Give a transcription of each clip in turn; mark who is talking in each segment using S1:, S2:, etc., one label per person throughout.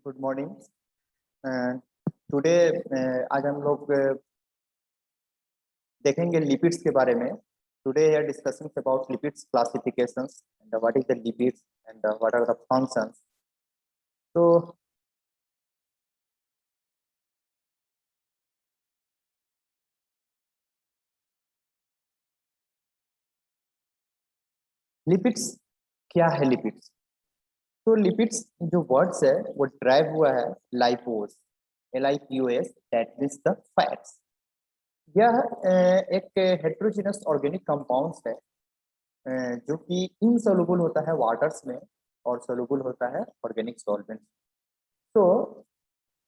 S1: Good morning. Today आज हम लोग देखेंगे लिपिड्स के बारे में। Today we are discussing about lipids classifications and what is the lipids and what are the functions. तो लिपिड्स क्या है? लिपिड्स तो लिपिड्स जो वर्ड्स है वो ड्राइव हुआ है लाइपोस, LIPOS, that means the fats. यह एक हेट्रोजिनस ऑर्गेनिक कंपाउंड्स है जो कि इनसोल्युबल होता है वाटर्स में और सोल्युबल होता है organic solvents. So,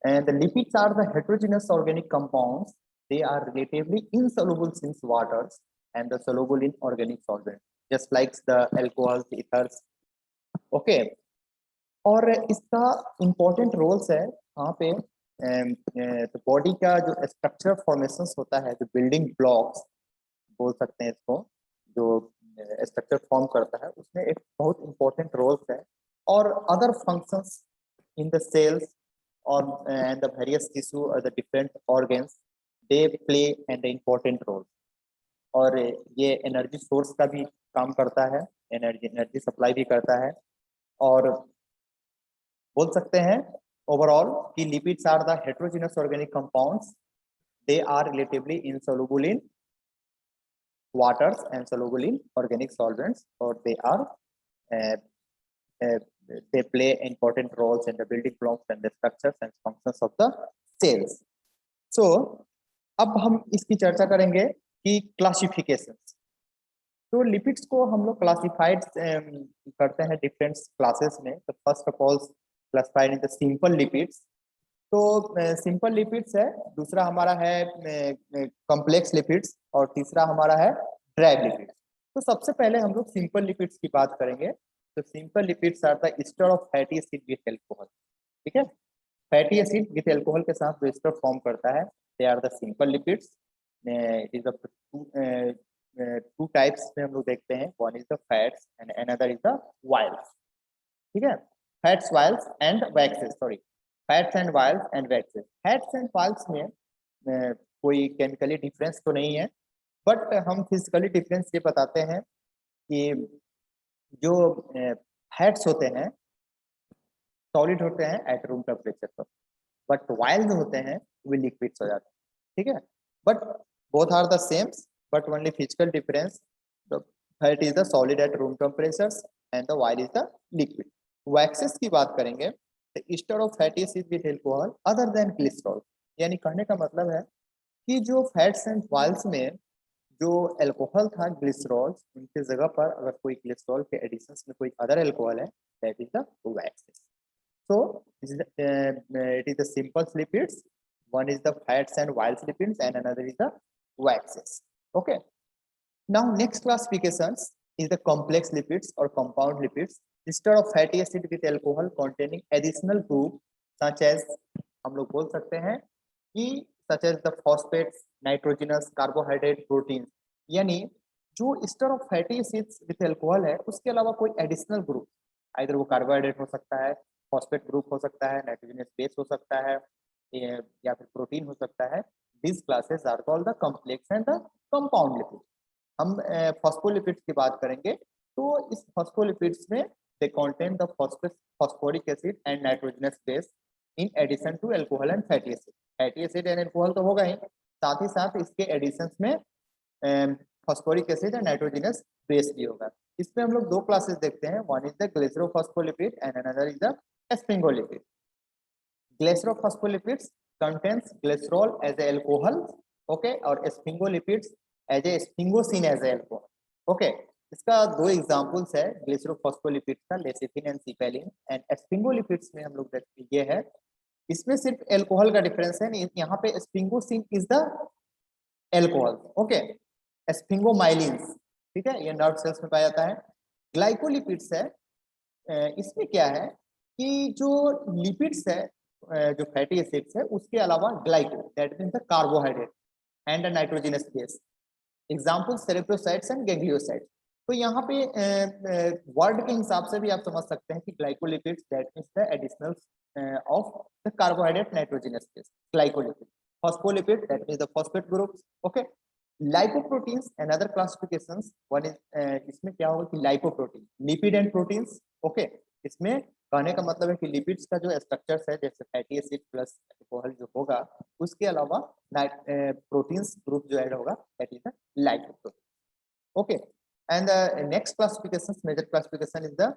S1: the lipids are the heterogeneous organic compounds. They are relatively insoluble in waters and the soluble in organic solvents, just like the alcohols, ethers. Okay. और इसका important roles है यहाँ पे। तो body का जो structure formations होता है, जो बिल्डिंग ब्लॉक्स बोल सकते हैं इसको, जो स्ट्रक्चर फॉर्म करता है, उसमें एक बहुत इम्पोर्टेंट रोल्स है। और other functions in the cells or and the various tissue or the different organs, they play an important role। और ये एनर्जी सोर्स का भी काम करता है, एनर्जी सप्लाई भी करता है। और बोल सकते हैं ओवरऑल कि lipids are the heterogeneous organic compounds. They are relatively insoluble in waters and soluble in organic solvents, or they are uh, uh, they play important roles in the building blocks and the structures and functions of the cells। So, अब हम इसकी चर्चा करेंगे कि classification. तो lipids को हम लोग क्लासिफाइड करते हैं डिफरेंट क्लासेस में। तो first of all classified in the simple lipids. तो सिंपल लिपिड्स है, दूसरा हमारा है कॉम्प्लेक्स लिपिड्स, और तीसरा हमारा है ड्राई लिपिड्स। तो सबसे पहले हम लोग सिंपल लिपिड्स की बात करेंगे। तो simple lipids are the ester of fatty acid with alcohol. ठीक है, फैटी एसिड विद अल्कोहल के साथ जो एस्टर फॉर्म करता है, they are the simple lipids. It is two types में हम लोग देखते हैं, one is the fats and another is the oils. ठीक है, fats, oils and waxes, sorry, fats and oils and waxes. Fats and oils में कोई chemically difference तो नहीं है, बट हम फिजिकली डिफरेंस ये बताते हैं कि जो फैट्स होते हैं सॉलिड होते हैं एट रूम टेम्परेचर पर, बट वाइल्स होते हैं वो लिक्विड्स हो जाते हैं। ठीक है, but both are the same, but only physical difference, the fat is the solid at room temperature and the oil is the liquid. Waxes की बात करेंगे तो ester of fatty acid with alcohol other than glycerol. यानी कहने का मतलब है कि जो फैट्स एंड वाइल्स में जो अल्कोहल था ग्लिसरॉल, उनके जगह पर अगर कोई ग्लिसरॉल के एडिशन में कोई अदर अल्कोहल है, that is the waxes. So it is the simple lipids. One is the fats and wild lipids, and another is the waxes. Okay. Now next classifications is the complex lipids or compound lipids. Instead of fatty acid with alcohol containing additional group such as, हम लोग बोल सकते हैं कि such as the phosphates, nitrogenous, carbohydrate, proteins। यानी जो ester of fatty acids with alcohol है, उसके अलावा कोई additional group, either वो कार्बोहाइड्रेट हो सकता है, फॉस्फेट ग्रुप हो सकता है, नाइट्रोजनस बेस हो सकता है, या फिर प्रोटीन हो सकता है। This classes are called the complex and the compound lipid. हम फॉस्फोलिपिड्स की बात करेंगे तो इस फॉस्फोलिपिड्स में they contain the phosphoric acid and nitrogenous base in addition to alcohol and fatty acid. Fatty acid and alcohol तो होगा ही, साथ ही साथ इसके एडिशंस में phosphoric acid and nitrogenous base भी होगा। इसमें हम लोग दो क्लासेस देखते हैं, one is the glycerophospholipid and another is the sphingolipid। Glycerophospholipids contains glycerol as a alcohol, okay, और sphingolipids as a sphingosine as a alcohol, okay। इसका दो एग्जांपल्स है ग्लिसरोफॉस्फोलिपिड्स का, लेसिथिन एंड सिपेलिन। एंड स्फिंगोलिपिड्स में हम लोग देखते ये है, इसमें सिर्फ अल्कोहल का डिफरेंस है, यहाँ पे sphingosine is the alcohol, okay. Sphingomyelins, ठीक है, ये नर्व सेल्स में पाया जाता है। ग्लाइकोलिपिड्स है, इसमें क्या है कि जो लिपिड्स है, जो फैटी एसिड्स है, उसके अलावा glyco, that means the carbohydrate and nitrogenous base. Example cerebrosides and gangliosides. तो यहाँ पे वर्ड के हिसाब से भी आप समझ सकते हैं कि glycolipids that means the additional of the carbohydrate nitrogenous base glycolipid phospholipid that means the phosphate groups okay lipoproteins and other classifications one is इसमें क्या होगा कि lipoprotein lipid and proteins okay इसमें कहने का मतलब है कि लिपिड्स का जो स्ट्रक्चर्स है जैसे फैटी एसिड प्लस अल्कोहल जो होगा उसके अलावा प्रोटीन्स ग्रुप जो ऐड होगा that is the lipoprotein okay and the next classification major classification is the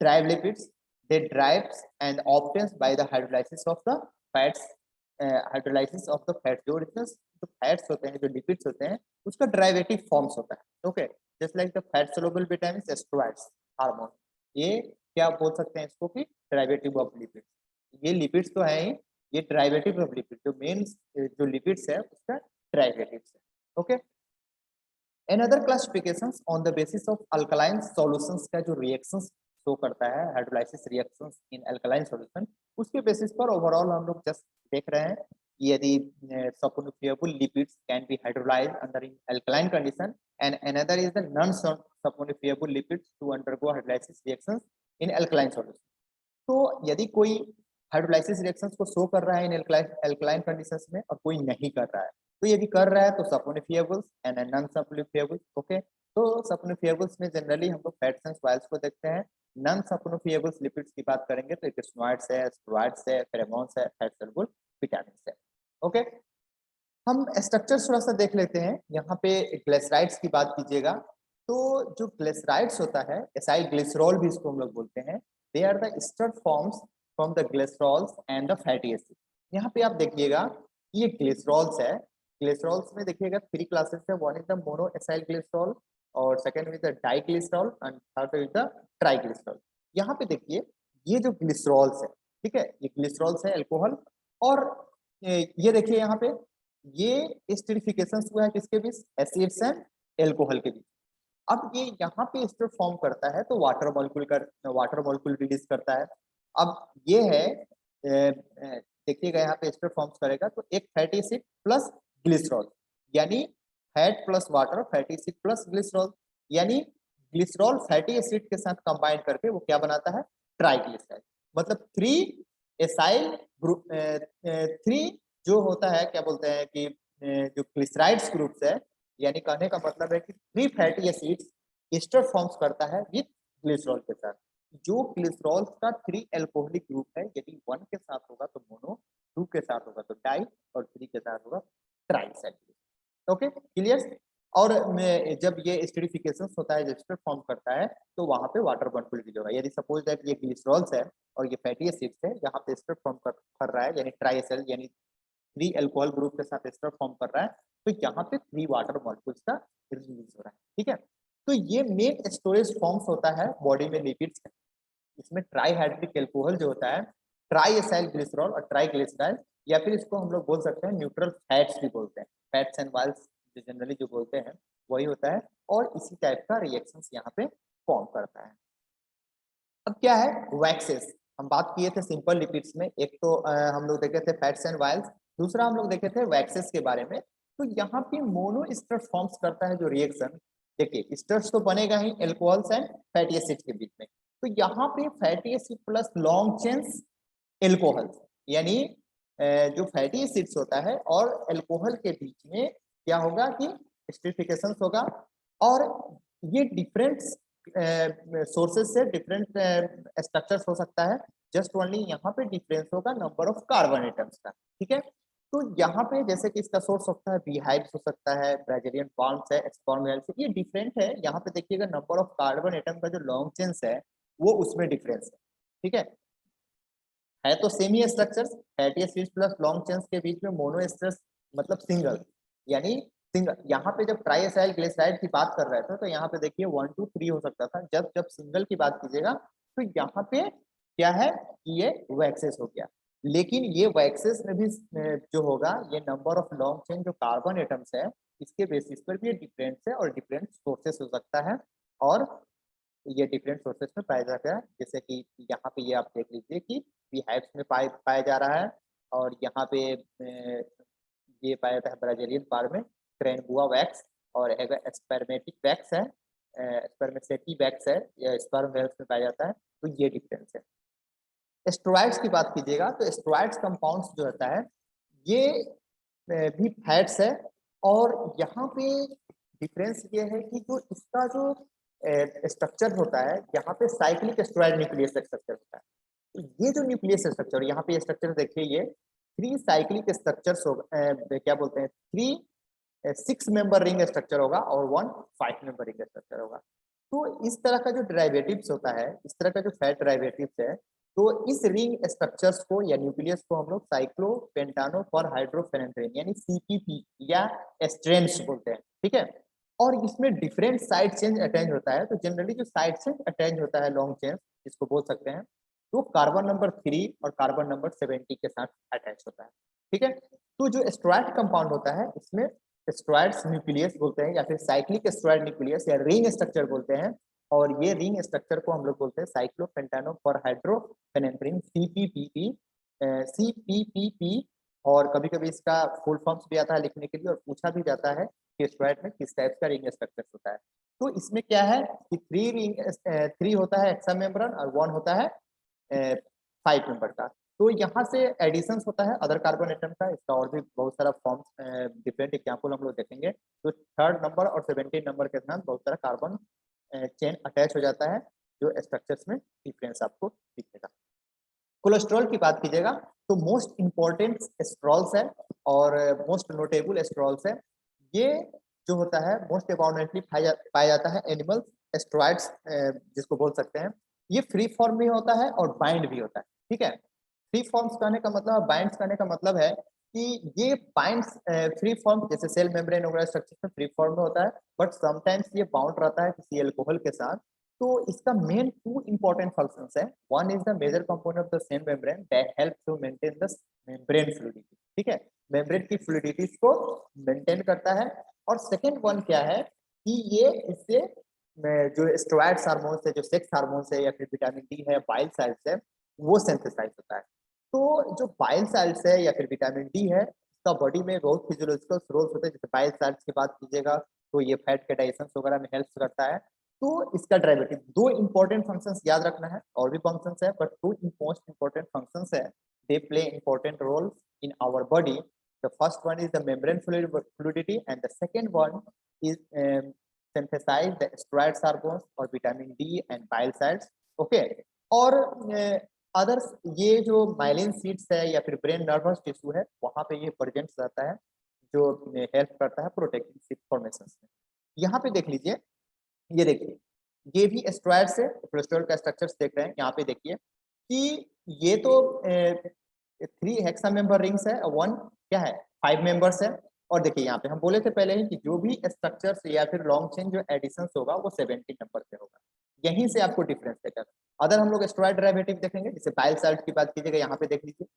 S1: derived lipids they derives and obtains by the hydrolysis of the fats hydrolysis of the fats जो जो fats होते हैं जो lipids होते हैं उसका derivative forms होता है okay just like the fat soluble vitamins steroids hormone ये क्या बोल सकते हैं इसको कि डेरिवेटिव ऑफ लिपिड्स ये लिपिड्स तो है ही ये डेरिवेटिव ऑफ लिपिड जो मेन जो लिपिड्स है उसका डेरिवेटिव है okay Another classifications on the basis of alkaline solutions का जो reactions शो करता है hydrolysis reactions in alkaline solution उसके बेसिस पर ओवरऑल हम लोग जस्ट देख रहे हैं यदि saponifiable lipids can be hydrolyzed under in alkaline condition and another is the non-saponifiable lipids to undergo hydrolysis reactions in alkaline solution तो यदि कोई हाइड्रोलाइसिस रिएक्शंस को शो कर रहा है इन एल्कलाइन कंडीशंस में और कोई नहीं कर रहा है तो यदि कर रहा है तो सपोनिफिएबल्स एंड नॉन सपोनिफिएबल्स ओके तो सपोनिफिएबल्स में जनरली हम लोग फैट्स एंड ऑयल्स को देखते हैं नॉन सपोनिफिएबल्स लिपिड्स की बात करेंगे तो स्टेरॉइड्स है स्टेरॉइड्स है फेरेमोन्स है फैट सोलुबल विटामिन्स है ओके हम स्ट्रक्चर थोड़ा सा देख लेते हैं यहाँ पे ग्लिसराइड्स की बात कीजिएगा तो जो ग्लिसराइड्स होता है एसाइल ग्लिसरॉल भी इसको हम लोग बोलते हैं they are the ester forms from the glycerols and the fatty acid यहाँ पे आप देखिएगा ये ग्लिसरॉल्स है ग्लिसरॉल्स में देखिएगा 3 क्लासेस है one is the mono acyl glycerol और second is the diglycerol and third is the triglycerol यहाँ पे देखिए ये जो ग्लिसरॉल्स है ठीक है ये ग्लिसरॉल्स है अल्कोहल और ये देखिए यहाँ पे ये एस्टरिफिकेशन हुआ है किसके बीच एसिड्स एंड अल्कोहल के बीच अब ये यहाँ पे एस्टर फॉर्म करता है तो वाटर मॉलिक्यूल रिलीज करता है अब ये है देखिएगा यहाँ पे एस्टर फॉर्म्स करेगा तो एक फैटी एसिड प्लस ग्लिसरॉल यानी fat plus water fatty acid plus glycerol यानी ग्लिसरॉल फैटी एसिड के साथ कंबाइन करके वो क्या बनाता है ट्राइग्लिसराइड मतलब 3 एसाइल ग्रुप 3 जो होता है क्या बोलते हैं कि जो ग्लिसराइड्स ग्रुप्स है यानी कहने का मतलब है कि 3 फैटी एसिड्स एस्टर फॉर्म्स करता है विद ग्लिसरॉल के साथ जो ग्लिसरॉल का 3 अल्कोहलिक ग्रुप है यदि 1 के साथ होगा तो मोनो 2 के साथ होगा तो डाई और 3 के साथ होगा ट्राइसाइक्लिक ओके क्लियर और जब ये एस्टरिफिकेशन होता है एस्टर फॉर्म करता है तो वहां पे वाटर मॉलिक्यूल रिलीज होगा यदि सपोज दैट ये ग्लिसरॉल्स है और ये फैटी एसिड्स है यहाँ पे एस्टर फॉर्म कर रहा है यानी ट्राइएसल यानी 3 अल्कोहल ग्रुप के साथ एस्टर फॉर्म कर रहा है तो यहाँ पे 3 वाटर मॉलिक्यूल्स का रिलीज हो रहा है ठीक है तो ये मेन स्टोरेज फॉर्म्स होता है बॉडी में लिपिड्स का इसमें ट्राईहाइड्रिक अल्कोहल जो होता है ट्राईएसाइल ग्लिसरॉल और ट्राइग्लिसराइड या फिर इसको हम लोग बोल सकते हैं न्यूट्रल फैट्स भी बोलते हैं फैट्स एंड ऑयल्स जो जनरली जो बोलते हैं वही होता है और इसी टाइप का रिएक्शंस यहाँ पे फॉर्म करता है अब क्या है वैक्सेस हम बात किए थे सिंपल लिपिड्स में एक तो हम लोग देखे थे फैट्स एंड ऑयल्स दूसरा हम लोग देखे थे वैक्सेस के बारे में तो यहाँ पे मोनो एस्टर फॉर्म्स करता है जो रिएक्शन देखिए एस्टर्स तो बनेगा ही अल्कोहल्स एंड फैटी एसिड के बीच में तो यहाँ पे fatty acid plus long chains alcohol यानी जो फैटी एसिड्स होता है और अल्कोहल के बीच में क्या होगा कि एस्टरिफिकेशन होगा और ये डिफरेंट सोर्सेस से डिफरेंट स्ट्रक्चर्स हो सकता है जस्ट ओनली यहाँ पे डिफरेंस होगा नंबर ऑफ कार्बन एटम्स का ठीक है तो यहाँ पे जैसे कि इसका सोर्स होता है बीहाइव्स हो सकता है ब्राजीलियन पाल्म्स है स्पर्म से ये डिफरेंट है यहाँ पे देखिएगा नंबर ऑफ कार्बन एटम का जो लॉन्ग चेन्स है वो उसमें डिफरेंस है ठीक है तो सेम ही structures fatty acids plus long chains के बीच में मोनो एस्टर्स मतलब सिंगल यानी सिंगल यहाँ पे जब ट्राइएसाइल ग्लिसराइड की बात कर रहे थे तो यहाँ पे देखिए 1 2 3 हो सकता था जब जब सिंगल की बात कीजिएगा तो यहाँ पे क्या है कि ये वैक्सेस हो गया लेकिन ये वैक्सेस में भी जो होगा ये नंबर ऑफ लॉन्ग चेन जो कार्बन एटम्स है इसके बेसिस पर भी डिफरेंस है और डिफरेंट सोर्सेस हो सकता है और ये डिफरेंट सोर्सेस में पाया जाता है जैसे कि यहाँ पे ये आप देख लीजिए कि बीहाइव्स में पाया जा रहा है और यहाँ पे ये पाया जाता है ब्राजीलियन पार में क्रेनबुआ वैक्स और स्पर्मेटिक वैक्स है स्पर्मेसेटिवैक्स है या स्पर्म वेल्स में पाया जाता है, तो ये डिफरेंस है। स्टेरॉइड्स की बात कीजिएगा तो स्टेरॉइड्स कंपाउंड्स जो होता है ये भी फैट्स है, और यहाँ पे डिफरेंस ये है कि जो इसका जो स्ट्रक्चर होता है, यहाँ पे साइक्लिक स्टेरॉइड न्यूक्लियस स्ट्रक्चर होता है। तो ये जो न्यूक्लियस स्ट्रक्चर, यहाँ पे स्ट्रक्चर देखिए, ये 3 साइक्लिक स्ट्रक्चर्स होगा, क्या बोलते हैं, 6 मेंबर रिंग स्ट्रक्चर होगा और 1 5 मेंबर रिंग स्ट्रक्चर होगा। तो इस तरह का जो डेरिवेटिव्स होता है, इस तरह का जो फैट डेरिवेटिव्स है, तो इस रिंग स्ट्रक्चर्स को या न्यूक्लियस को हम लोग साइक्लोपेंटानो फॉर हाइड्रोफेनेंड्रिन यानी सीपीपी या स्ट्रेंड्स बोलते हैं, ठीक है। और इसमें डिफरेंट साइड चेंज अटैच होता है, तो जनरली जो साइड चेंज अटैच होता है, लॉन्ग चेंज जिसको बोल सकते हैं, तो कार्बन नंबर 3 और कार्बन नंबर 70 के साथ अटैच होता है, ठीक है। तो जो स्टेरॉइड कंपाउंड होता है, इसमें स्टेरॉइड्स न्यूक्लियस बोलते हैं या फिर साइक्लिक स्टेरॉइड न्यूक्लियस या रिंग स्ट्रक्चर बोलते हैं, और ये रिंग स्ट्रक्चर को हम लोग बोलते हैं साइक्लोपेंटानो फॉर हाइड्रोफेनेंड्रिन सीपीपीपी, सीपीपीपी। और कभी कभी इसका फुल फॉर्म्स भी आता है लिखने के लिए, और पूछा भी जाता है कि स्टेरॉइड में किस टाइप का रिंग स्ट्रक्चर होता है। तो इसमें क्या है कि 3 होता है हेक्सा मेम्ब्रेन और 1 होता है 5 मेंबर का। तो यहाँ से एडिशन होता है अदर कार्बन एटम का, इसका और भी बहुत सारा फॉर्म्स डिफरेंट एग्जाम्पल हम लोग देखेंगे। तो 3rd नंबर और 17 नंबर के साथ बहुत सारा कार्बन चेन अटैच हो जाता है, जो स्ट्रक्चर्स में डिफरेंस आपको दिखेगा। कोलेस्ट्रॉल की बात कीजिएगा तो मोस्ट इंपॉर्टेंट स्ट्रॉल्स है और मोस्ट नोटेबल स्ट्रॉल्स है। ये जो होता है मोस्ट अबाउंडेंटली पाया जाता है एनिमल स्टेरॉइड्स, जिसको बोल सकते हैं। ये फ्री फॉर्म में होता है और बाइंड भी होता है, ठीक है। फ्री फॉर्म्स कहने का मतलब, बाइंड्स कहने का मतलब है कि ये बाइंड्स फ्री फॉर्म, जैसे सेल मेम्ब्रेन वगैरह स्ट्रक्चर में फ्री फॉर्म में होता है, बट समटाइम्स ये बाउंड रहता है किसी अल्कोहल के साथ। तो इसका मेन 2 इंपॉर्टेंट फंक्शंस है। One is the major component of the cell membrane that help to maintain the membrane fluidity, ठीक है, मेम्ब्रेन की फ्लूइडिटी को मेंटेन करता है। और सेकंड वन क्या है कि ये इससे जो स्टेरॉइड्स हार्मोन्स है, जो सेक्स हार्मोन्स है या फिर विटामिन डी है, बाइल सैल्स है, वो सिंथेसाइज होता है। तो जो बाइल सैल्स है या फिर विटामिन डी है, इसका बॉडी में बहुत फिजियोलॉजिकल रोल्स होते हैं। जैसे बाइल सैल्स की बात कीजिएगा तो ये फैट के डाइजेशन वगैरह में हेल्प करता है। तो इसका डेरिवेटिव 2 इंपॉर्टेंट फंक्शंस याद रखना है, और भी फंक्शंस है बट 2 मोस्ट इंपॉर्टेंट फंक्शंस है, they play important role in our body. The first one is the membrane fluidity and the second one is synthesize the steroid hormones or vitamin D and bile salts, okay। और others ये जो myelin seeds है या फिर brain nervous tissue है, वहाँ पे ये प्रेजेंट रहता है, जो हेल्प करता है प्रोटेक्टिव सिक फॉर्मेशन में। यहाँ पे देख लीजिए, ये देखिए, ये भी स्टेरॉइड्स है, कोलेस्ट्रॉल का स्ट्रक्चर देख रहे हैं। यहाँ पे देखिए कि ये तो 3 हेक्सा मेंबर रिंग्स है, 1 क्या है 5 मेंबर्स है। और देखिए यहाँ पे हम बोले थे पहले ही कि जो भी स्ट्रक्चर्स या फिर लॉन्ग चेन जो एडिशन होगा वो 70 नंबर से होगा, यहीं से आपको डिफरेंस देगा। अगर हम लोग स्टेरॉइड डेरिवेटिव देखेंगे, जैसे बाइल सैल्ट की बात कीजिएगा, यहाँ पे देख लीजिए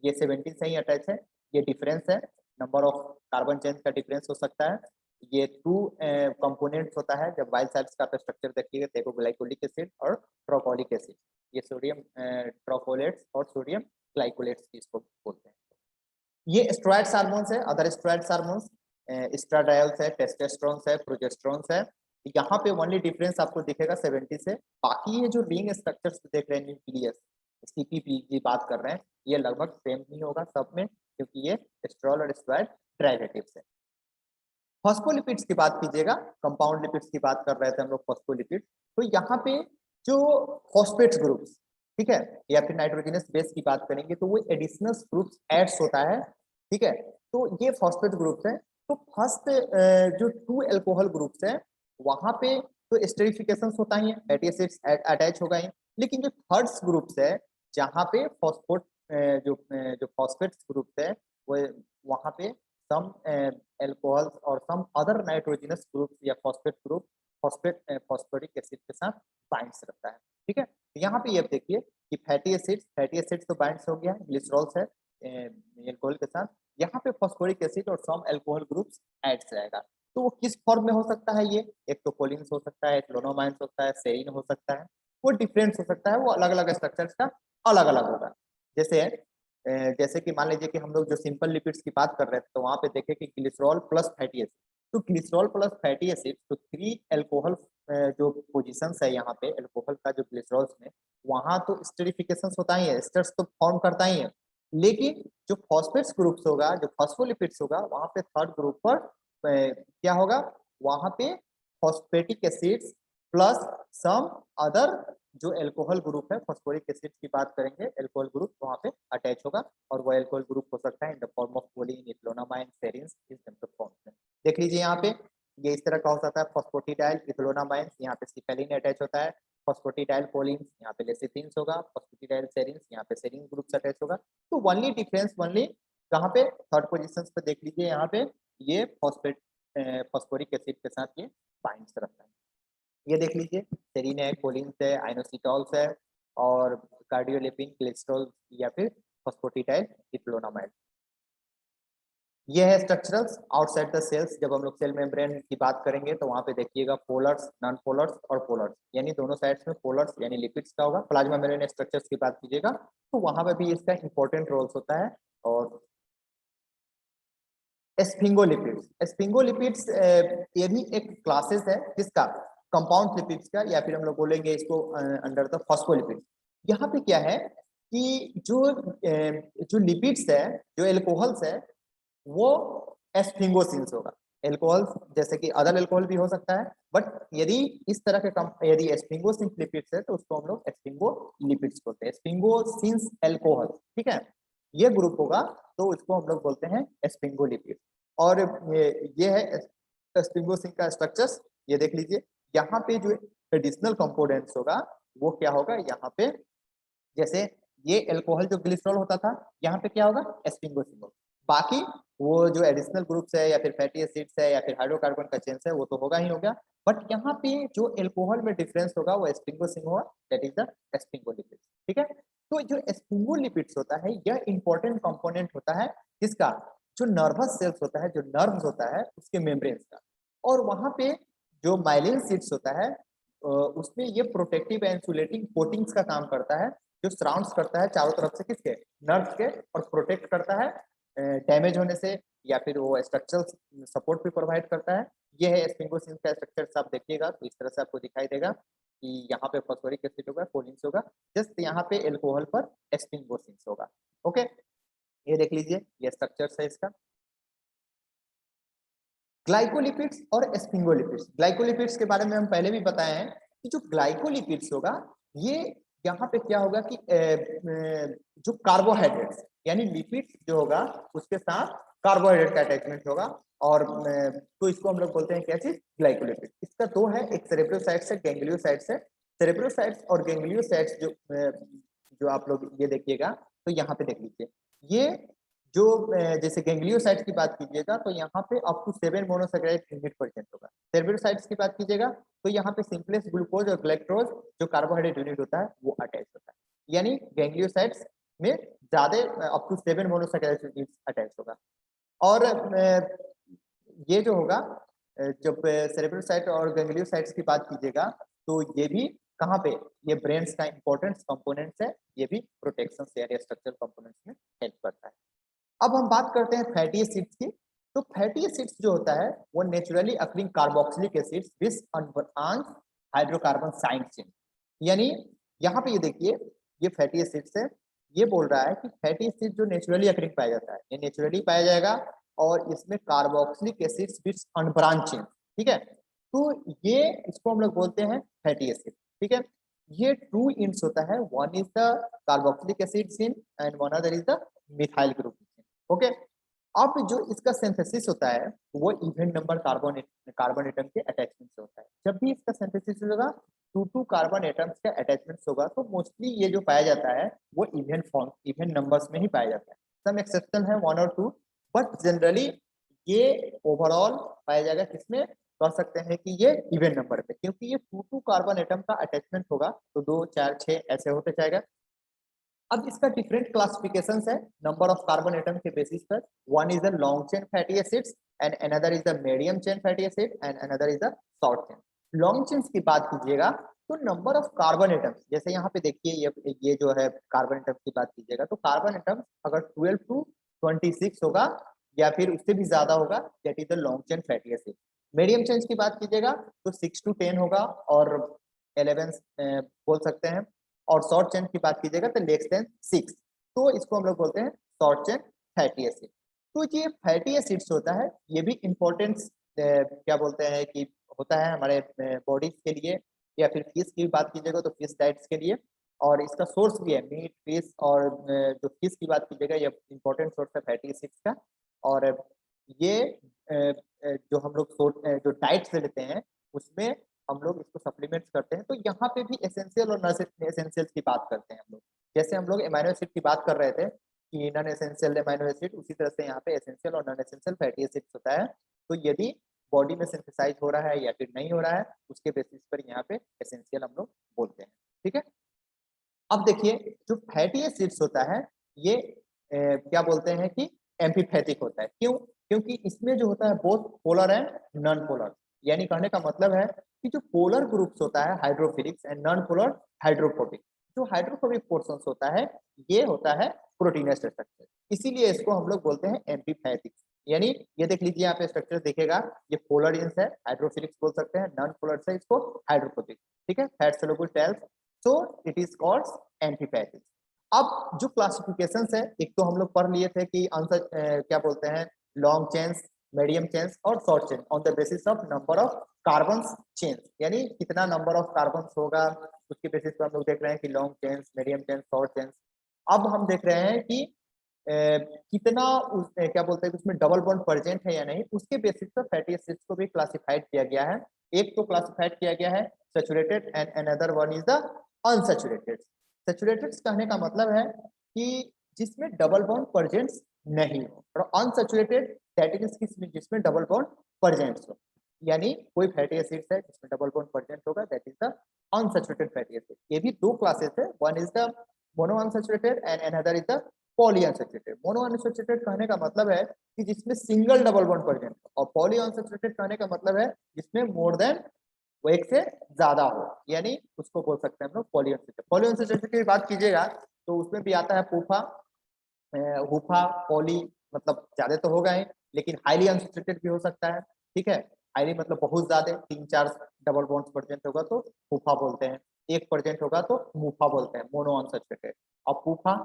S1: ये 17 से ही अटैच है, ये डिफरेंस है, नंबर ऑफ कार्बन चेन का डिफरेंस हो सकता है। ये 2 कंपोनेंट्स होता है। जब बाइल सैल्स का स्ट्रक्चर देखिएगा, ग्लाइकोलिक एसिड और ट्रोपोलिक एसिड, ये सोडियम ट्रोफोलेट्स और सोडियम ग्लाइकोलेट्स इसको बोलते हैं। ये स्टेरॉइड्स हार्मोन्स है, अदर स्टेरॉइड्स हार्मोन्स एस्ट्राडायोल्स है, टेस्टोस्टेरोन है, प्रोजेस्टेरोन है। यहाँ पे ओनली डिफरेंस आपको दिखेगा 70 से। बाकी ये जो रिंग स्ट्रक्चर्स देख रहे हैं, न्यूक्लियस सीपीपी की बात कर रहे हैं, ये लगभग सेम ही होगा सब में, क्योंकि ये स्टेरॉल और स्टेरॉइड डेरिवेटिव्स है। फॉस्फोलिपिड्स की बात कीजिएगा, कंपाउंड लिपिड्स की बात कर रहे थे हम लोग, फॉस्फोलिपिड। तो यहाँ पे जो फॉस्फेट्स ग्रुप्स, ठीक है, या फिर नाइट्रोजनस बेस की बात करेंगे तो वो एडिशनल ग्रुप्स एड्स होता है, ठीक है। तो ये फॉस्फेट ग्रुप्स है। तो फर्स्ट जो 2 अल्कोहल ग्रुप्स है, वहां पे तो एस्टरिफिकेशन होता ही है, फैटी एसिड्स अटैच होगा ही। लेकिन जो थर्ड ग्रुप्स है, जहाँ पे फॉस्फोट जो फॉस्फेट्स ग्रुप्स है, वो वहाँ पे सम एल्कोहल्स और सम अदर नाइट्रोजनस ग्रुप्स या फॉस्फेट ग्रुप फॉस्फोरिक एसिड के साथ बाइंड्स रखता है, ठीक है। तो यहाँ पे ये देखिए कि फैटी एसिड्स तो बाइंड्स हो गया, ग्लिसरॉल्स है एल्कोहल के साथ। यहाँ पे फॉस्फोरिक एसिड और सम एल्कोहल ग्रुप्स एड्स रहेगा। तो वो किस फॉर्म में हो सकता है, ये एक तो कोलिन्स हो सकता है, क्लोनोमाइन्स हो सकता है, सेरीन हो सकता है, वो डिफरेंस हो सकता है, वो अलग अलग स्ट्रक्चर्स का अलग अलग होगा। जैसे जैसे कि मान लीजिए कि हम लोग जो सिंपल लिपिड्स की बात कर रहे थे, तो वहां पे देखे कि ग्लिसरॉल प्लस फैटी एसिड, तो ग्लिसरॉल प्लस फैटी एसिड तो 3 अल्कोहल जो पोजीशंस है यहाँ पे एल्कोहल का जो ग्लिसरॉल्स में, वहां तो स्टेरिफिकेशन होता ही है, एस्टर्स तो फॉर्म करता ही है, लेकिन जो फॉस्फेट्स ग्रुप्स होगा, जो फॉस्फोलिपिड्स होगा, वहां पे थर्ड ग्रुप पर क्या होगा, वहां पे phosphatic acids plus some other जो एल्कोहल ग्रुप है, फॉस्फोरिक एसिड की बात करेंगे, एल्कोहल ग्रुप वहां पे अटैच होगा, और वो एल्कोहल ग्रुप हो सकता है in the form of choline, ethanolamine, serines, इस फॉर्म में। देख लीजिए यहाँ पे ये इस तरह का हो सकता है, फॉस्फोटिडाइल इथेनोनामाइन, यहाँ पे सिपेलिन अटैच होता है, फॉस्फोटिडाइल कोलिन यहाँ पे लेसिथिन्स होगा, फॉस्फोटिडाइल सेरिन्स यहाँ पे सेरिन ग्रुप अटैच होगा। तो ओनली डिफरेंस ओनली कहाँ पे, थर्ड पोजीशन पे देख लीजिए, यहाँ पे ये फॉस्फोरिक एसिड के साथ ये बाइंड्स रखता है। ये देख लीजिए, सेरीन है, कोलिन है, आइनोसिटॉल्स है, और कार्डियोलिपिन, कोलेस्ट्रॉल या फिर फॉस्फोटिडाइल इथेनोनामाइड। ये है स्ट्रक्चरल्स आउटसाइड द सेल्स। जब हम लोग सेल मेम्ब्रेन की बात करेंगे तो वहां पे देखिएगा पोलर्स, नॉन पोलर्स और पोलर्स, यानी दोनों साइड्स में पोलर्स यानी लिपिड्स का होगा। प्लाज्मा मेम्ब्रेन स्ट्रक्चर्स की बात कीजिएगा तो वहां पे भी इसका इंपॉर्टेंट रोल्स होता है। और स्फिंगोलिपिड्स ये भी एक क्लासेस है किसका, कंपाउंड लिपिड्स का, या फिर हम लोग बोलेंगे इसको अंडर द फॉस्फोलिपिड्स। यहाँ पे क्या है कि जो लिपिड्स है, जो एल्कोहल्स है, वो एस्फिंगोसिंस होगा। एल्कोहल जैसे कि अदर एल्कोहल भी हो सकता है, बट यदि इस तरह के यदि एस्फिंगोसिंस लिपिड्स है तो उसको हम लोग एस्फिंगोलिपिड्स बोलते हैं, एस्फिंगोसिंस एल्कोहल, ठीक है, ये ग्रुप होगा तो इसको हम लोग बोलते हैं एस्फिंगोलिपिड। और ये है एस्फिंगोसिंस का स्ट्रक्चर्स। ये देख लीजिए, यहाँ पे जो एडिशनल कंपोनेंट्स होगा वो क्या होगा, यहाँ पे जैसे ये एल्कोहल जो ग्लिसरॉल होता था, यहाँ पे क्या होगा, एस्फिंगोसिन होगा। बाकी वो जो एडिशनल ग्रुप्स है या फिर फैटी एसिड्स है या फिर हाइड्रोकार्बन का चेन्स है वो तो होगा ही होगा, बट यहाँ पे जो एल्कोहल में डिफरेंस होगा वो एस्फिंगोसिन होगा, दैट इज द एस्फिंगोलिपिड्स, ठीक है। तो जो एस्फिंगोलिपिड्स होता है यह इंपॉर्टेंट कंपोनेंट होता है किसका, जो नर्वस सेल्स होता है, जो नर्व्स होता है उसके मेम्ब्रेन्स का। और वहां पे जो माइलिन सीट्स होता है उसमें ये प्रोटेक्टिव इंसुलेटिंग कोटिंग्स का काम करता है, जो सराउंड्स करता है चारों तरफ से किसके, नर्व्स के, और प्रोटेक्ट करता है डैमेज होने से, या फिर वो स्ट्रक्चरल सपोर्ट भी प्रोवाइड करता है। ये है स्फिंगोसिन का स्ट्रक्चर, आप देखिएगा तो इस तरह से आपको दिखाई देगा कि यहाँ पे फॉस्फोरिक एसिड होगा, कोलिन्स होगा, जस्ट यहाँ पे एल्कोहल पर स्फिंगोसिन होगा। ओके, ये देख लीजिए, ये स्ट्रक्चर है इसका। ग्लाइकोलिपिड्स और स्फिंगोलिपिड्स। ग्लाइकोलिपिड्स के बारे में हम पहले भी बताए हैं कि जो ग्लाइकोलिपिड्स होगा ये यहाँ पे क्या होगा कि जो कार्बोहाइड्रेट्स यानी लिपिड्स जो होगा उसके साथ कार्बोहाइड्रेट का अटैचमेंट होगा, और तो इसको हम लोग बोलते हैं क्या चीज, ग्लाइकोलिपिड। इसका दो है, एक सेरेब्रोसाइट्स है, गैंग्लियोसाइट्स है। सेरेब्रोसाइट्स और गैंग्लियोसाइट्स जो आप लोग ये देखिएगा तो यहाँ पे देख लीजिए, ये जो जैसे गैंग्लियोसाइट्स की बात कीजिएगा तो यहाँ पे up to 7 monosaccharide unit present होगा। सेरेब्रोसाइट्स की बात कीजिएगा तो यहाँ पे सिंपलेस ग्लूकोज और ग्लाइक्टोज जो कार्बोहाइड्रेट यूनिट होता है वो अटैच होता है, यानी गैंग्लियोसाइट्स में ज्यादा up to 7 monosaccharide unit attach होगा। और ये जो होगा जब सेरेब्रोसाइट और गैंग्लियोसाइट्स की बात कीजिएगा तो ये भी कहाँ पे, ये ब्रेन्स का इंपॉर्टेंट कंपोनेंट्स है, ये भी प्रोटेक्शन या स्ट्रक्चरल कंपोनेंट्स में हेल्प करता है। अब हम बात करते हैं फैटी एसिड्स की। तो फैटी एसिड्स जो होता है वो नेचुरली अकरिंग कार्बोक्सिलिक एसिड्स विच अनब्रांच हाइड्रोकार्बन साइड चेन, यानी यहाँ पे ये देखिए, ये फैटी एसिड्स है, ये बोल रहा है कि फैटी एसिड जो नेचुरली अकरिंग पाया जाता है ये नेचुरली पाया जाएगा, और इसमें कार्बोक्सिलिक एसिड्स विच अनब्रांच चेन, ठीक है। तो ये इसको हम लोग बोलते हैं फैटी एसिड, ठीक है। ये टू इंड्स होता है, one is the carboxylic acid chain and one other is the methyl group, okay. अब जो इसका सिंथेसिस होता है वो इवन नंबर कार्बन एटम के अटैचमेंट से होता है। जब भी इसका सिंथेसिस होगा टू कार्बन एटम्स का अटैचमेंट होगा तो मोस्टली ये जो पाया जाता है वो इवन फॉर्म, इवन नंबर्स में ही पाया जाता है। सम एक्सेप्शन है 1 और 2, बट जनरली ये ओवरऑल पाया जाएगा किसमें, कह सकते हैं कि ये इवन नंबर पे, क्योंकि ये टू कार्बन एटम का अटैचमेंट होगा तो 2 4 6 ऐसे होते जाएगा। अब इसका डिफरेंट क्लासिफिकेशंस है नंबर ऑफ कार्बन एटम के बेसिस पर। One is the long chain fatty acids and another is the medium chain fatty acid and another is the short chain. Long chain की बात कीजिएगा तो नंबर ऑफ कार्बन एटम्स, जैसे यहाँ पे देखिए ये जो है कार्बन एटम की बात कीजिएगा तो कार्बन एटम अगर 12 to 26 होगा या फिर उससे भी ज्यादा होगा, that is the long chain fatty acid. Medium change की बात कीजिएगा तो 6 to 10 होगा और 11 बोल सकते हैं, और शॉर्ट चेन की बात कीजिएगा तो लेस देन 6, तो इसको हम लोग बोलते हैं शॉर्ट चेन फैटी एसिड। तो ये फैटी एसिड्स होता है, ये भी इम्पोर्टेंस क्या बोलते हैं कि होता है हमारे बॉडी के लिए, या फिर फिश की बात कीजिएगा तो फिश डाइट्स के लिए, और इसका सोर्स भी है मीट फिश, और जो फिश की बात कीजिएगा ये इम्पोर्टेंट सोर्स है फैटी एसिड्स का। और ये जो हम लोग जो डाइट से लेते हैं उसमें हम लोग इसको सप्लीमेंट्स करते हैं, तो यहाँ पे भी एसेंशियल और नॉन एसेंशियल की बात करते हैं हम लोग। जैसे हम लोग एमाइनो एसिड की बात कर रहे थे कि नॉन एसेंशियल एमाइनो एसिड, उसी तरह से यहाँ पे एसेंशियल और नॉन एसेंशियल फैटी एसिड्स होता है। तो यदि बॉडी में सिंथेसाइज हो रहा है या फिर नहीं हो रहा है, उसके बेसिस पर यहाँ पे एसेंशियल हम लोग बोलते हैं। ठीक है, अब देखिए जो फैटी एसिड्स होता है ये क्या बोलते हैं कि एम्फीपैथिक होता है। क्यों? क्योंकि इसमें जो होता है both polar and non polar, यानी कहने का मतलब है कि जो पोलर ग्रुप्स होता है हाइड्रोफिलिक्स एंड नॉन पोलर हाइड्रोफोबिक, जो हाइड्रोफोबिक पोर्शन होता है ये होता है प्रोटीनस स्ट्रक्चर, इसीलिए इसको हम लोग बोलते हैं एम्फीपैथिक। यानी ये देख लीजिए यहाँ पे स्ट्रक्चर दिखेगा, ये पोलर इंस है, हाइड्रोफिलिक्स बोल सकते हैं, नॉन पोलर से इसको हाइड्रोफोबिक। ठीक है, fat soluble tails, so it is called amphipathic. अब जो क्लासिफिकेशन है, एक तो हम लोग पढ़ लिए थे कि आंसर क्या बोलते हैं लॉन्ग चेन्स, मीडियम चेन्स और short chain on the basis of number of carbon chain, यानी कितना नंबर ऑफ कार्बन होगा उसके बेसिस पर हम लोग देख रहे हैं कि long chains, medium chains, short chains. अब हम देख रहे हैं कि कितना क्या बोलते हैं उसमें डबल बॉन्ड प्रेजेंट है या नहीं, उसके बेसिस पर फैटी एसिड्स को भी क्लासिफाइड किया गया है। एक तो क्लासिफाइड किया गया है saturated and another one is the unsaturated. Saturated कहने का मतलब है कि जिसमें डबल बॉन्ड प्रेजेंट नहीं हो, और अनसैचुरेटेड दैट इज किसमें जिसमें डबल बॉन्ड प्रेजेंट हो, यानी कोई फैटी एसिड्स है जिसमें डबल बॉन्ड प्रेजेंट होगा that is the unsaturated fatty acid. ये भी दो क्लासेस है, one is the mono unsaturated and another is the poly unsaturated. Mono unsaturated कहने का मतलब है कि जिसमें सिंगल डबल बॉन्ड प्रेजेंट हो, और पॉली अनसैचुरेटेड कहने का मतलब है जिसमें मोर देन वो एक से ज्यादा हो, यानी उसको बोल सकते हैं हम लोग पॉलीअनसैचुरेटेड। पॉलीअनसैचुरेटेड की बात कीजिएगा तो उसमें भी आता है फूफा, हुफा, पॉली, मतलब ज्यादा तो होगा ही, लेकिन हाईली अनसैचुरेटेड भी हो सकता है। ठीक है, हाईली मतलब बहुत ज्यादा, 3-4 डबल बॉन्ड प्रेजेंट होगा तो फूफा बोलते हैं, 1% होगा तो मुफा बोलते हैं, मोनो अनसैचुरेटेड। और फूफा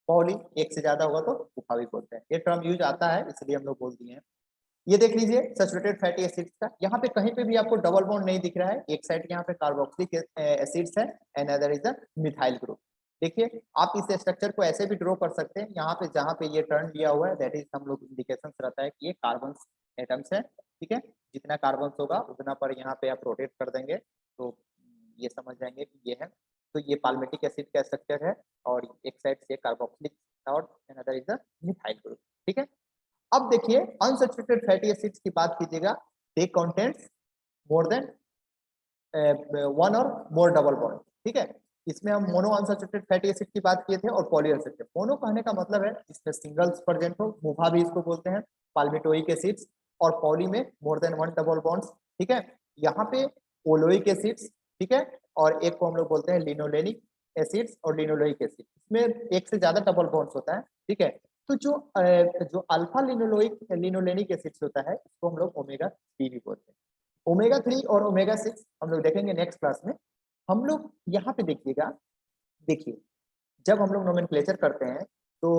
S1: पॉली एक से ज्यादा होगा तो फूफा भी बोलते हैं। ये टर्म यूज आता है इसलिए हम लोग बोल दिए हैं। ये देख लीजिए सैचुरेटेड फैटी एसिड्स का, यहाँ पे कहीं पे भी आपको डबल बॉन्ड नहीं दिख रहा है, एक साइड यहाँ पे कार्बोक्सिलिक एसिड्स है and other is the methyl group. देखिए आप इस स्ट्रक्चर को ऐसे भी ड्रॉ कर सकते हैं, यहाँ पे जहाँ पे ये टर्न लिया हुआ है दैट इज हम लोग इंडिकेशन रहता है कि ये कार्बन एटम्स है। ठीक है, जितना कार्बन होगा उतना पर यहाँ पे आप रोटेट कर देंगे तो ये समझ जाएंगे कि ये है। तो ये पाल्मेटिक एसिड का स्ट्रक्चर है, और एक साइड से कार्बोक्सिलिक और another is the methyl group. ठीक है, अब देखिए अनसैचुरेटेड फैटी एसिड्स की बात कीजिएगा, दे कंटेंट्स मोर देन वन और मोर डबल बॉन्ड। ठीक है, इसमें हम मोनो अनसैचुरेटेड फैटी एसिड की बात किए थे और पॉली अनसैचुरेटेड। मोनो कहने का मतलब है इसमें सिंगल्स प्रेजेंट हो, मुभा भी इसको बोलते हैं, पाल्मिटोइक एसिड्स, और पॉली में more than one double bonds. ठीक है, यहाँ पे ओलोइक एसिड्स, ठीक है, और एक को हम लोग बोलते हैं लिनोलेनिक एसिड्स और लिनोलोइक एसिड, इसमें एक से ज्यादा डबल बॉन्ड्स होता है। ठीक है, तो जो अल्फा लिनोलेनिक एसिड्स होता है इसको हम लोग ओमेगा 3 भी बोलते हैं। ओमेगा 3 और ओमेगा 6 हम लोग देखेंगे नेक्स्ट क्लास में। हम लोग यहाँ पे देखिएगा, देखिए जब हम लोग नोमेनक्लेचर करते हैं तो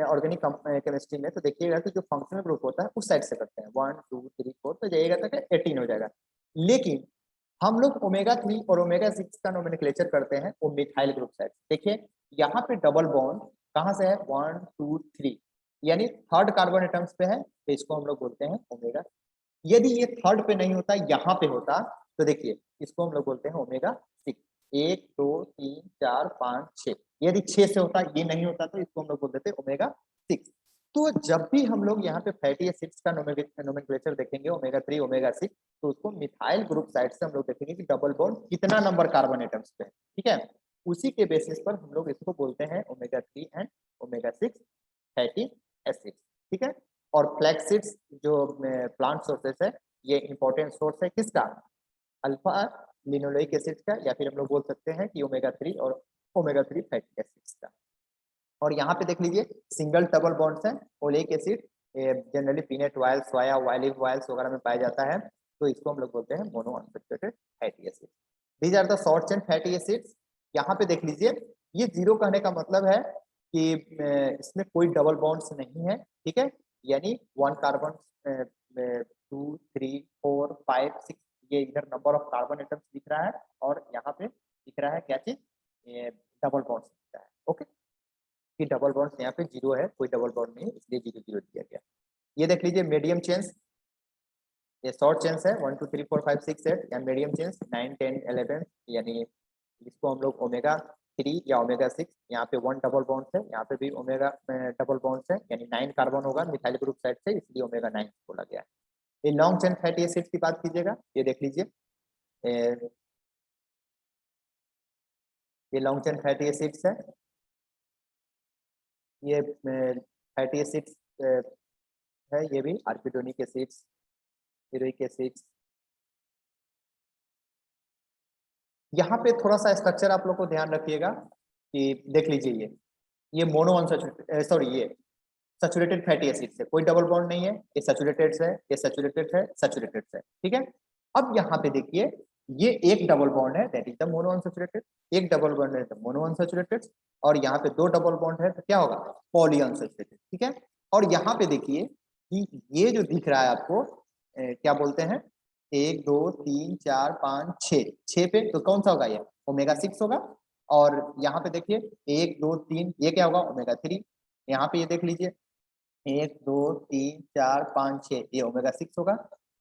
S1: ऑर्गेनिक केमिस्ट्री में तो देखिएगा कि जो फंक्शनल ग्रुप होता है उस साइड से करते हैं, 1 2 3 4 तो जाइएगा तक 18 हो जाएगा। लेकिन हम लोग ओमेगा 3 और ओमेगा 6 का नोमेनक्लेचर करते हैं वो मिथाइल ग्रुप साइड। देखिए यहाँ पे डबल बॉन्ड कहाँ से है, 1 2 3, यानी थर्ड कार्बन एटम्स पे है, तो इसको हम लोग बोलते हैं ओमेगा। यदि ये थर्ड पे नहीं होता, यहाँ पे होता, तो देखिए इसको हम लोग बोलते हैं ओमेगा 6। 1 2 3 4 5 6, यदि 6 से होता, ये नहीं होता, तो इसको हम लोग बोल देते हैं ओमेगा 6। तो जब भी हम लोग यहाँ पे फैटी एसिड्स का नोमेनक्लेचर देखेंगे ओमेगा 3 ओमेगा 6, तो उसको मिथाइल ग्रुप साइड से हम लोग देखेंगे कि डबल बॉन्ड कितना नंबर कार्बन एटम्स पे है। ठीक है, उसी के बेसिस पर हम लोग इसको बोलते हैं omega 3 and omega 6 fatty acids. ठीक है, और फ्लैक्स सीड्स जो प्लांट सोर्सेस है, ये इंपॉर्टेंट सोर्स है किसका, अल्फा लिनोलेइक एसिड का, या फिर हम लोग बोल सकते हैं कि ओमेगा 3 और ओमेगा 3 फैटी एसिड्स का। और यहाँ पे देख लीजिए सिंगल डबल बॉन्ड्स हैं, oleic acid generally peanut oil, soya olive oils वगैरह में पाया जाता है, तो इसको हम लोग बोलते हैं mono unsaturated fatty acid. These are the short chain fatty acids. यहाँ पे देख लीजिए, ये जीरो कहने का मतलब है कि इसमें कोई डबल बॉन्ड्स नहीं है, ठीक है, यानी वन कार्बन 2 3 4 5 6, ये इधर नंबर ऑफ कार्बन एटम्स दिख रहा है, और यहाँ पे दिख रहा है क्या चीज, डबल बॉन्ड्स दिख रहा है। ओके, कि डबल बॉन्ड्स यहाँ पे जीरो है, कोई डबल बॉन्ड नहीं, इसलिए जीरो जीरो दिया गया। ये देख लीजिए मीडियम चेन्स, ये शॉर्ट चेन्स है 1 2 3 4 5 6 8, या मीडियम चेन्स 9 10 11, यानी इसको हम लोग ओमेगा 3 या ओमेगा 6, यहाँ पे 1 डबल बॉन्ड है, यहाँ पे भी ओमेगा डबल बॉन्ड है, यानी 9 कार्बन होगा मिथाइल ग्रुप साइड से, इसलिए ओमेगा 9 बोला गया है। ये लॉन्ग चेन फैटी एसिड की बात कीजिएगा, ये देख लीजिए, ये लॉन्ग चेन फैटी एसिड्स है, ये फैटी एसिड्स है, ये भी आर्किडोनिक एसिड्स, हीरोइक एसिड्स। यहाँ पे थोड़ा सा स्ट्रक्चर आप लोग को ध्यान रखिएगा कि देख लीजिए, ये मोनो अनसैचुरेटेड, सॉरी, ये सैचुरेटेड फैटी एसिड है, कोई डबल बॉन्ड नहीं है, ये सैचुरेटेड है, ये सैचुरेटेड है, सैचुरेटेड है, ठीक है। अब यहाँ पे देखिए, ये एक डबल बॉन्ड है, that is the mono unsaturated, एक डबल बॉन्ड है तो मोनो अनसैचुरेटेड, और यहाँ पे दो डबल बॉन्ड है तो क्या होगा, पॉली अनसैचुरेटेड, ठीक है। और यहाँ पे देखिए कि ये जो दिख रहा है आपको, क्या बोलते हैं, 1 2 3 4 5 6, 6 पे तो कौन सा होगा, ये ओमेगा 6 होगा। और यहाँ पे देखिए 1 2 3, ये क्या होगा, ओमेगा 3। यहाँ पे ये देख लीजिए 1 2 3 4 5 6, ये ओमेगा 6 होगा,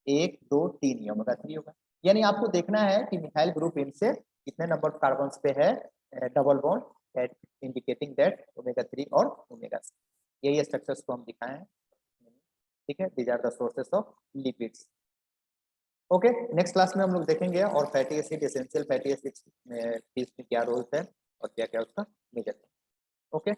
S1: 1 2 3, ये ओमेगा 3 होगा। यानी आपको देखना है कि मिथाइल ग्रुप इन से कितने नंबर ऑफ कार्बन पे है double bond, that indicating that omega 3 और ओमेगा 6। यही स्ट्रक्चर्स को हम दिखाए हैं, ठीक है। These are the sources of lipids. Okay, next class में हम लोग देखेंगे और fatty acid, essential fatty acid में क्या रोल्स है और क्या क्या उसका मेजर है। ओके।